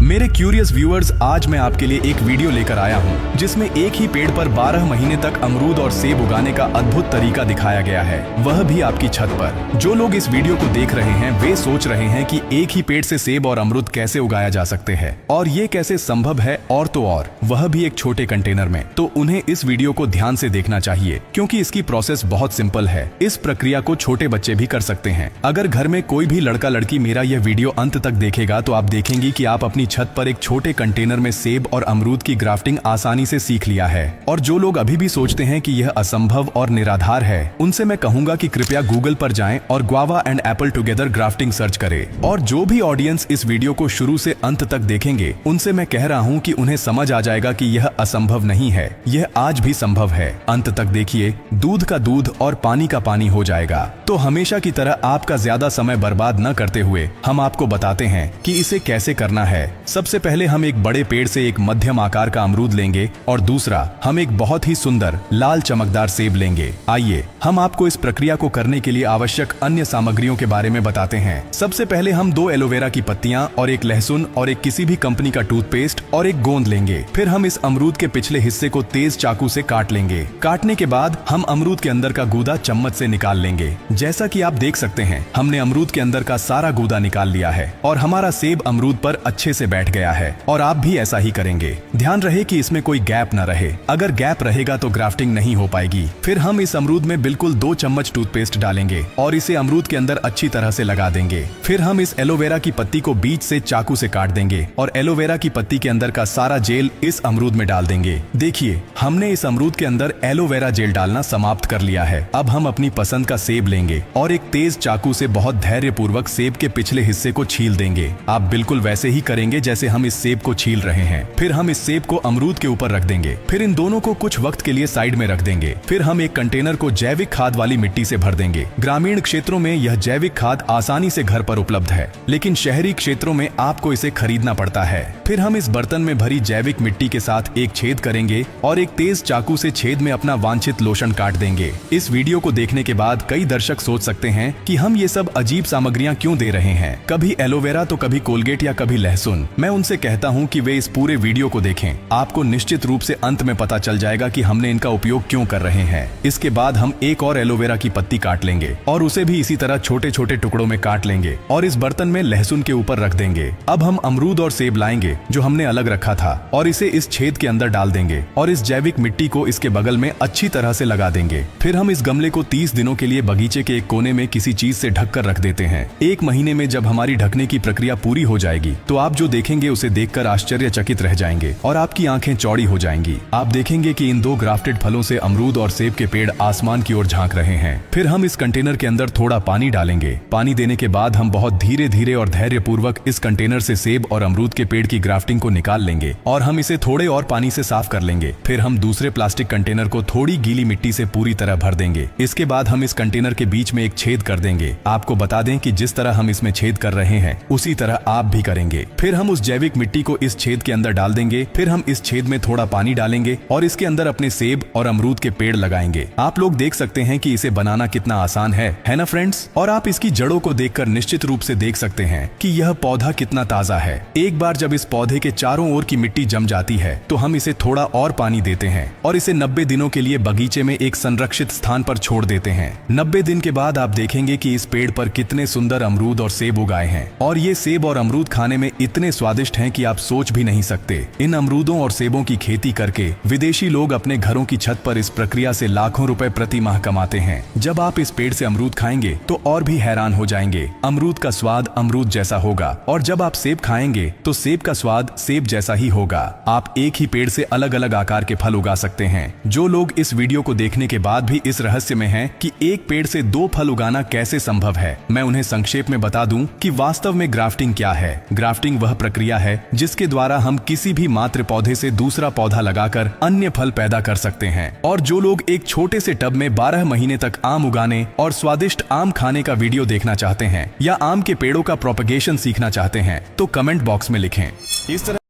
मेरे curious viewers, आज मैं आपके लिए एक वीडियो लेकर आया हूं जिसमें एक ही पेड़ पर 12 महीने तक अमरूद और सेब उगाने का अद्भुत तरीका दिखाया गया है, वह भी आपकी छत पर। जो लोग इस वीडियो को देख रहे हैं वे सोच रहे हैं कि एक ही पेड़ से सेब और अमरूद कैसे उगाया जा सकते हैं और ये कैसे संभव है, और तो और वह भी एक छोटे कंटेनर में। तो उन्हें इस वीडियो को ध्यान से देखना चाहिए क्योंकि इसकी प्रोसेस बहुत सिंपल है। इस प्रक्रिया को छोटे बच्चे भी कर सकते हैं। अगर घर में कोई भी लड़का लड़की मेरा यह वीडियो अंत तक देखेगा तो आप देखेंगी कि आप अपनी छत पर एक छोटे कंटेनर में सेब और अमरूद की ग्राफ्टिंग आसानी से सीख लिया है। और जो लोग अभी भी सोचते हैं कि यह असंभव और निराधार है, उनसे मैं कहूंगा कि कृपया गूगल पर जाएं और guava and Apple together grafting search करें। और जो भी ऑडियंस इस वीडियो को शुरू से अंत तक देखेंगे उनसे मैं कह रहा हूं कि उन्हें समझ आ जाएगा कि यह असंभव नहीं है, यह आज भी संभव है। अंत तक देखिए, दूध का दूध और पानी का पानी हो जाएगा। तो हमेशा की तरह आपका ज्यादा समय बर्बाद न करते हुए हम आपको बताते हैं कि इसे कैसे करना है। सबसे पहले हम एक बड़े पेड़ से एक मध्यम आकार का अमरूद लेंगे और दूसरा हम एक बहुत ही सुंदर लाल चमकदार सेब लेंगे। आइए हम आपको इस प्रक्रिया को करने के लिए आवश्यक अन्य सामग्रियों के बारे में बताते हैं। सबसे पहले हम 2 एलोवेरा की पत्तियां और एक लहसुन और एक किसी भी कंपनी का टूथपेस्ट और एक गोंद लेंगे। फिर हम इस अमरूद के पिछले हिस्से को तेज चाकू से काट लेंगे। काटने के बाद हम अमरूद के अंदर का गूदा चम्मच से निकाल लेंगे। जैसा कि आप देख सकते हैं, हमने अमरूद के अंदर का सारा गूदा निकाल लिया है और हमारा सेब अमरूद पर अच्छे से बैठ गया है। और आप भी ऐसा ही करेंगे। ध्यान रहे कि इसमें कोई गैप न रहे। अगर गैप रहेगा तो ग्राफ्टिंग नहीं हो पाएगी। फिर हम इस अमरूद में बिल्कुल 2 चम्मच टूथपेस्ट डालेंगे और इसे अमरूद के अंदर अच्छी तरह से लगा देंगे। फिर हम इस एलोवेरा की पत्ती को बीच से चाकू से काट देंगे और एलोवेरा की पत्ती के अंदर का सारा जेल इस अमरूद में डाल देंगे। देखिए, हमने इस अमरूद के अंदर एलोवेरा जेल डालना समाप्त कर लिया है। अब हम अपनी पसंद का सेब लेंगे और एक तेज चाकू से बहुत धैर्य पूर्वक सेब के पिछले हिस्से को छील देंगे। आप बिल्कुल वैसे ही करेंगे जैसे हम इस सेब को छील रहे हैं। फिर हम इस सेब को अमरूद के ऊपर रख देंगे। फिर इन दोनों को कुछ वक्त के लिए साइड में रख देंगे। फिर हम एक कंटेनर को जैविक खाद वाली मिट्टी से भर देंगे। ग्रामीण क्षेत्रों में यह जैविक खाद आसानी से घर पर उपलब्ध है, लेकिन शहरी क्षेत्रों में आपको इसे खरीदना पड़ता है। फिर हम इस बर्तन में भरी जैविक मिट्टी के साथ एक छेद करेंगे और एक तेज चाकू से छेद में अपना वांछित लोशन काट देंगे। इस वीडियो को देखने के बाद कई दर्शक सोच सकते हैं कि हम ये सब अजीब सामग्रियां क्यों दे रहे हैं, कभी एलोवेरा तो कभी कोलगेट या कभी लहसुन। मैं उनसे कहता हूं कि वे इस पूरे वीडियो को देखें। आपको निश्चित रूप से अंत में पता चल जाएगा कि हमने इनका उपयोग क्यों कर रहे हैं। इसके बाद हम एक और एलोवेरा की पत्ती काट लेंगे और उसे भी इसी तरह छोटे छोटे टुकड़ों में काट लेंगे और इस बर्तन में लहसुन के ऊपर रख देंगे। अब हम अमरूद और सेब लाएंगे जो हमने अलग रखा था और इसे इस छेद के अंदर डाल देंगे और इस जैविक मिट्टी को इसके बगल में अच्छी तरह से लगा देंगे। फिर हम इस गमले को 30 दिनों के लिए बगीचे के एक कोने में किसी चीज से ढककर रख देते हैं। 1 महीने में जब हमारी ढकने की प्रक्रिया पूरी हो जाएगी तो आप जो देखेंगे उसे देखकर आश्चर्यचकित रह जाएंगे और आपकी आंखें चौड़ी हो जाएंगी। आप देखेंगे कि इन 2 ग्राफ्टेड फलों से अमरूद और सेब के पेड़ आसमान की ओर झांक रहे हैं। फिर हम इस कंटेनर के अंदर थोड़ा पानी डालेंगे। पानी देने के बाद हम बहुत धीरे धीरे और धैर्यपूर्वक इस कंटेनर से सेब और अमरूद के पेड़ की ग्राफ्टिंग को निकाल लेंगे और हम इसे थोड़े और पानी से साफ कर लेंगे। फिर हम दूसरे प्लास्टिक कंटेनर को थोड़ी गीली मिट्टी से पूरी तरह भर देंगे। इसके बाद हम इस कंटेनर के बीच में एक छेद कर देंगे। आपको बता दें कि जिस तरह हम इसमें छेद कर रहे हैं उसी तरह आप भी करेंगे। फिर हम उस जैविक मिट्टी को इस छेद के अंदर डाल देंगे। फिर हम इस छेद में थोड़ा पानी डालेंगे और इसके अंदर अपने सेब और अमरूद के पेड़ लगाएंगे। आप लोग देख सकते हैं कि इसे बनाना कितना आसान है ना फ्रेंड्स? और आप इसकी जड़ों को देखकर निश्चित रूप से देख सकते हैं कि यह पौधा कितना ताजा है। एक बार जब इस पौधे के चारों ओर की मिट्टी जम जाती है तो हम इसे थोड़ा और पानी देते हैं और इसे 90 दिनों के लिए बगीचे में एक संरक्षित स्थान पर छोड़ देते हैं। 90 दिन के बाद आप देखेंगे कि इस पेड़ पर कितने सुंदर अमरूद और सेब उगाए हैं और ये सेब और अमरूद खाने में इतने स्वादिष्ट हैं कि आप सोच भी नहीं सकते। इन अमरूदों और सेबों की खेती करके विदेशी लोग अपने घरों की छत पर इस प्रक्रिया से लाखों रुपए प्रति माह कमाते हैं। जब आप इस पेड़ से अमरूद खाएंगे तो और भी हैरान हो जाएंगे। अमरूद का स्वाद अमरूद जैसा होगा और जब आप सेब खाएंगे तो सेब का स्वाद सेब जैसा ही होगा। आप एक ही पेड़ से अलग अलग आकार के फल उगा सकते हैं। जो लोग इस वीडियो को देखने के बाद भी इस रहस्य में हैं कि एक पेड़ से 2 फल उगाना कैसे संभव है, मैं उन्हें संक्षेप में बता दूं कि वास्तव में ग्राफ्टिंग क्या है। ग्राफ्टिंग वह प्रक्रिया है जिसके द्वारा हम किसी भी मात्र पौधे से दूसरा पौधा लगाकर अन्य फल पैदा कर सकते हैं। और जो लोग एक छोटे से टब में 12 महीने तक आम उगाने और स्वादिष्ट आम खाने का वीडियो देखना चाहते हैं या आम के पेड़ों का प्रोपगेशन सीखना चाहते हैं तो कमेंट बॉक्स में लिखें। इस तरह